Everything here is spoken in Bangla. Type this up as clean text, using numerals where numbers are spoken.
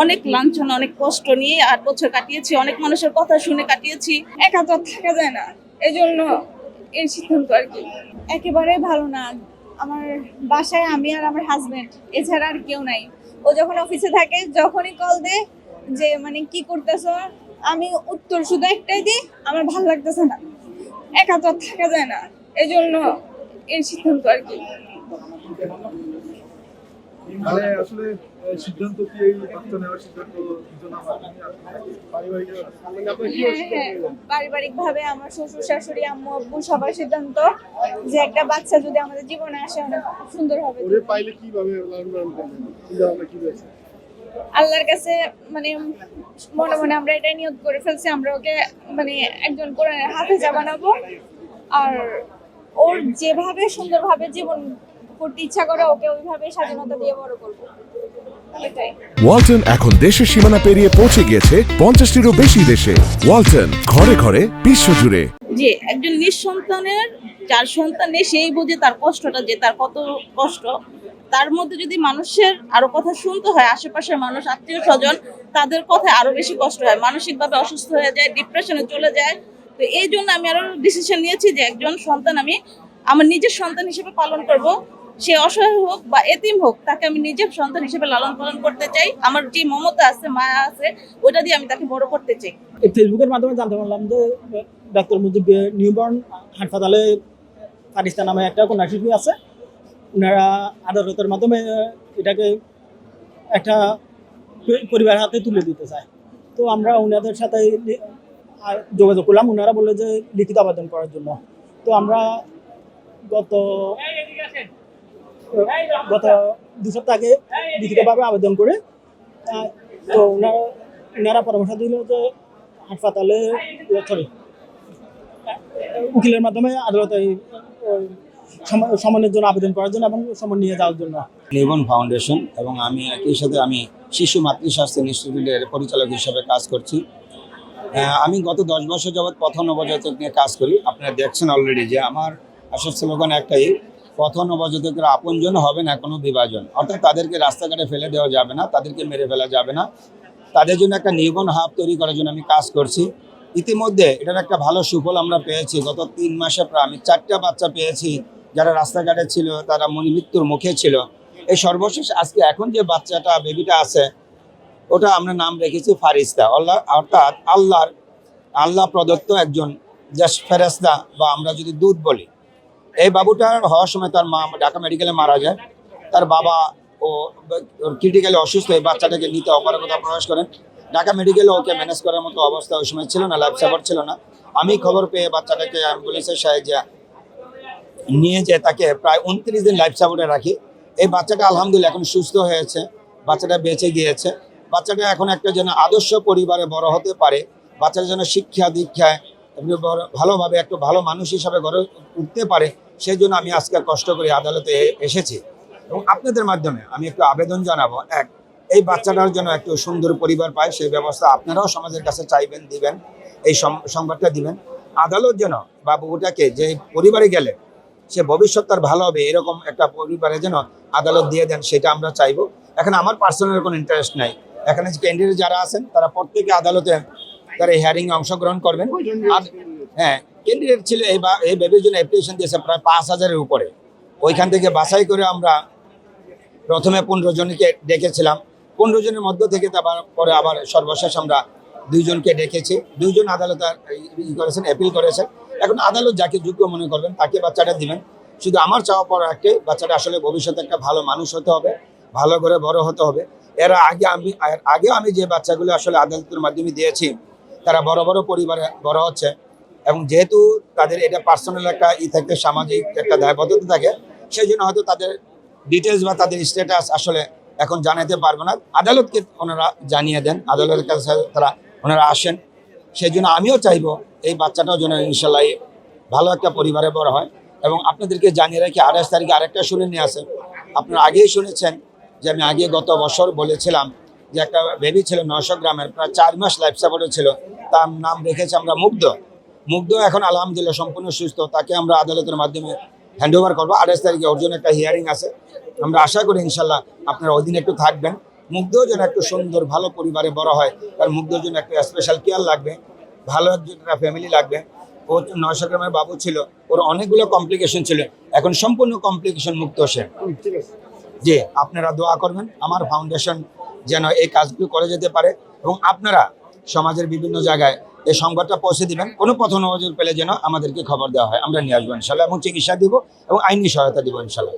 অনেক লাঞ্ছনা, অনেক কষ্ট নিয়ে 8 বছর কাটিয়েছি, অনেক মানুষের কথা শুনে কাটিয়েছি। একা তো থাকা যায় না, এই জন্য এই সিদ্ধান্ত আর কি। একেবারে ভালো না। আমার বাসায় আমি আর আমার হাজবেন্ড, এছাড়া আর কেউ নাই। ও যখন অফিসে থাকে, যখনই কল দেয় যে মানে কি করতেছো, আমি উত্তর শুধু একটাই দিই, আমার ভালো লাগতেছে না। একা তো থাকা যায় না, এই জন্য এই সিদ্ধান্ত আর কি। মানে আসলে সিদ্ধান্ত কি এই বাচ্চা নেওয়ার সিদ্ধান্ত দুজনা পারিবারিক মানে আপনার কি পারিবারিক ভাবে আমার শ্বশুর শাশুড়ি আম্মু আব্বু সবার সিদ্ধান্ত যে একটা বাচ্চা যদি আমাদের জীবনে আসে অনেক সুন্দর হবে। ওরে পাইলে কিভাবে লালন পালন করবেন চিন্তা ভাবনা কি রয়েছে? আল্লাহর কাছে মানে মনে মনে আমরা এটাই নিয়ত করে ফেলছি, আমরা ওকে মানে একজন কোরআনের হাফেজা বানাবো, আর ওর যেভাবে সুন্দরভাবে জীবন করতে ইচ্ছা করে ওকে ওইভাবে স্বাধীনতা দিয়ে বড় করবো, এটাই। ওয়ালটন এখন দেশের সীমানা পেরিয়ে পৌঁছে গিয়েছে 50টিরও বেশি দেশে। ওয়ালটন, ঘরে ঘরে বিশ্বজুড়ে। যে একজন নিঃসন্তানের, যার সন্তান নেই, সেই বোঝে তার কষ্টটা, যে তার কত কষ্ট। তার মধ্যে যদি মানুষের আরো কথা শুনতে হয়, আশেপাশের মানুষ, আত্মীয় স্বজন, তাদের কথা আরো বেশি কষ্ট হয়, মানসিকভাবে অসুস্থ হয়ে যায়, ডিপ্রেশনে চলে যায়। তো এই জন্য আমি আরো ডিসিশন নিয়েছি যে একজন সন্তান আমি আমার নিজের সন্তান হিসেবে পালন করব। সে অসহায় হোক বা এতিম হোক, তাকে আমি নিজের সন্তান হিসেবে লালন পালন করতে চাই। আমার যে মমতা আছে, মায়া আছে, ওটা দিয়ে আমি তাকে বড় করতে চাই। এই ফেসবুকের মাধ্যমে জানতে পারলাম যে ডাক্তার মুজিব নিউবর্ন হাসপাতালে ফারিস্তা নামে একটা কন্যা শিশু আছে। ওনারা আদালতের মাধ্যমে এটাকে একটা পরিবারের হাতে তুলে দিতে চায়। তো আমরা ওনাদের সাথে যোগাযোগ করলাম। ওনারা বললো যে লিখিত আবেদন করার জন্য। তো আমরা গত 2 সপ্তাহ আগে লিখিতভাবে আবেদন করে, তো ওনারা পরামর্শ দিল যে হাসপাতালে উকিলের মাধ্যমে আদালতে সমনের জন্য আবেদন করার জন্য এবং সমন নিয়ে যাওয়ার জন্য। নিউবর্ন ফাউন্ডেশন এবং আমি একই সাথে আমি শিশু মাতৃস্বাস্থ্য ইনস্টিটিউটের পরিচালক হিসেবে কাজ করছি। আমি গত 10 বছর যাবৎ পথ নবজাতক নিয়ে কাজ করি। আপনারা দেখছেন অলরেডি যে আমার আসল স্লোগান একটাই, পথ নবজাতকের আপনজন হবে না কোনো বিভাজন। অর্থাৎ তাদেরকে রাস্তাঘাটে ফেলে দেওয়া যাবে না, তাদেরকে মেরে ফেলা যাবে না। তাদের জন্য একটা নিউবর্ন হাব তৈরি করার জন্য আমি কাজ করছি। ইতিমধ্যে এটার একটা ভালো সুফল আমরা পেয়েছি। গত 3 মাসে প্রায় আমি 4টা বাচ্চা পেয়েছি যারা রাস্তাঘাটে ছিল, তারা মৃত্যুর মুখে ছিল। এই সর্বশেষ আজকে এখন যে বাচ্চাটা, বেবিটা আছে, ওটা আমরা নাম রেখেছি ফারিস্তা। অর্থাৎ আল্লাহ প্রদত্ত একজন জাস্ট ফেরেশতা, বা আমরা যদি দূত বলি। এই বাবুটার হওয়ার সময় তার মা ঢাকা মেডিকেলে মারা যায়। তার বাবা ও ক্রিটিক্যালি অসুস্থ, এই বাচ্চাটাকে নিতে অপারগতা প্রকাশ করেন। ঢাকা মেডিকেলে ওকে ম্যানেজ করার মতো অবস্থা ওই সময় ছিল না, লাইফ সাপোর্ট ছিল না। আমি খবর পেয়ে বাচ্চাটাকে অ্যাম্বুলেন্সের সাহায্যে নিয়ে যেয়ে তাকে প্রায় 29 দিন লাইফ সাপোর্টে রাখি। এই বাচ্চাটা আলহামদুলিল্লাহ এখন সুস্থ হয়েছে, বাচ্চাটা বেঁচে গিয়েছে। বাচ্চাটা এখন একটা যেন আদর্শ পরিবারে বড় হতে পারে, বাচ্চাটা যেন শিক্ষা দীক্ষায় ভালোভাবে একটা ভালো মানুষ হিসাবে গড়ে উঠতে পারে, সেই জন্য আমি আজকে কষ্ট করে আদালতে এসেছি। এবং আপনাদের মাধ্যমে আমি একটু আবেদন জানাবো, এই বাচ্চাটার জন্য একটু সুন্দর পরিবার পায়, সেই ব্যবস্থা আপনারাও সমাজের কাছে চাইবেন, দিবেন, এই সংবাদটা দিবেন। আদালত যেন বাবুটাকে যে পরিবারে গেলে সে ভবিষ্যৎ তার ভালো হবে, এরকম একটা পরিবারে যেন আদালত দিয়ে দেন, সেটা আমরা চাইবো। এখন আমার পার্সোনাল কোনো ইন্টারেস্ট নাই। এখানে যে ক্যান্ডিডেট যারা আছেন তারা প্রত্যেকে আদালতে তারা এই হিয়ারিংয়ে অংশগ্রহণ করবেন। আর হ্যাঁ, ক্যান্ডিডেট ছিল এই বেবির জন্য অ্যাপ্লিকেশন দিয়েছে প্রায় 5000-এর উপরে। ওইখান থেকে বাছাই করে আমরা প্রথমে 15 জনকে ডেকেছিলাম। 15 জনের মধ্য থেকে পরে আবার সর্বশেষ আমরা 2 জনকে ডেকেছি। 2 জন আদালত করেছেন, অ্যাপিল করেছেন। এখন আদালত যাকে যোগ্য মনে করবেন তাকে বাচ্চাটা দিবেন। শুধু আমার চাওয়া পড়া একটাই, বাচ্চাটা আসলে ভবিষ্যতে একটা ভালো মানুষ হতে হবে, ভালো করে বড় হতে হবে। এর আগেও আমি যে বাচ্চাগুলো আসলে আদালতের মাধ্যমে দিয়েছি, তারা বড় বড় পরিবারে বড় হচ্ছে। এবং যেহেতু তাদের এটা পার্সোনাল একটা থাকে, সামাজিক একটা দায়বদ্ধতা থাকে, সেই জন্য হয়তো তাদের ডিটেলস বা তাদের স্ট্যাটাস আসলে এখন জানাতে পারবো না। আদালতকে ওনারা জানিয়ে দেন, আদালতের কাছে ওনারা আসেন। সেই জন্য আমিও চাইবো এই বাচ্চাটাও যেন ইনশাল্লাহ ভালো একটা পরিবারে বড় হয়। এবং আপনাদেরকে জানিয়ে রাখি, 28 তারিখে আরেকটা শুনে নিয়ে আসেন। আপনারা আগেই শুনেছেন যে আমি আগে গত বছর বলেছিলাম যে একটা বেবি ছিল 900 গ্রামের, প্রায় 4 মাস লাইফ সাপোর্টে ছিল। তার নাম রেখেছে আমরা মুগ্ধ এখন আলহামদুলিল্লাহ সম্পূর্ণ সুস্থ। তাকে আমরা আদালতের মাধ্যমে হ্যান্ড ওভার করবো। 28 তারিখে ওর জন্য একটা হিয়ারিং আছে। আমরা আশা করি ইনশাল্লাহ আপনারা ওই দিন একটু থাকবেন মুগ্ধও যেন একটু সুন্দর ভালো পরিবারে বড় হয়, কারণ মুগ্ধর জন্য একটা স্পেশাল কেয়ার লাগবে, ভালো একটা ফ্যামিলি লাগবে। ও 900 গ্রামের বাবু ছিল, ওর অনেকগুলো কমপ্লিকেশন ছিল, এখন সম্পূর্ণ কমপ্লিকেশন মুক্ত সে। ঠিক আছে। যে আপনারা দোয়া করবেন আমার ফাউন্ডেশন যেন এই কাজগুলো করে যেতে পারে, এবং আপনারা সমাজের বিভিন্ন জায়গায় এই সংবাদটা পৌঁছে দিবেন। কোনো পথ নজর পেলে যেন আমাদেরকে খবর দেওয়া হয়, আমরা নিয়ে আসবো ইনশাল্লাহ, এবং চিকিৎসা দিব এবং আইনি সহায়তা দিব ইনশাল্লাহ।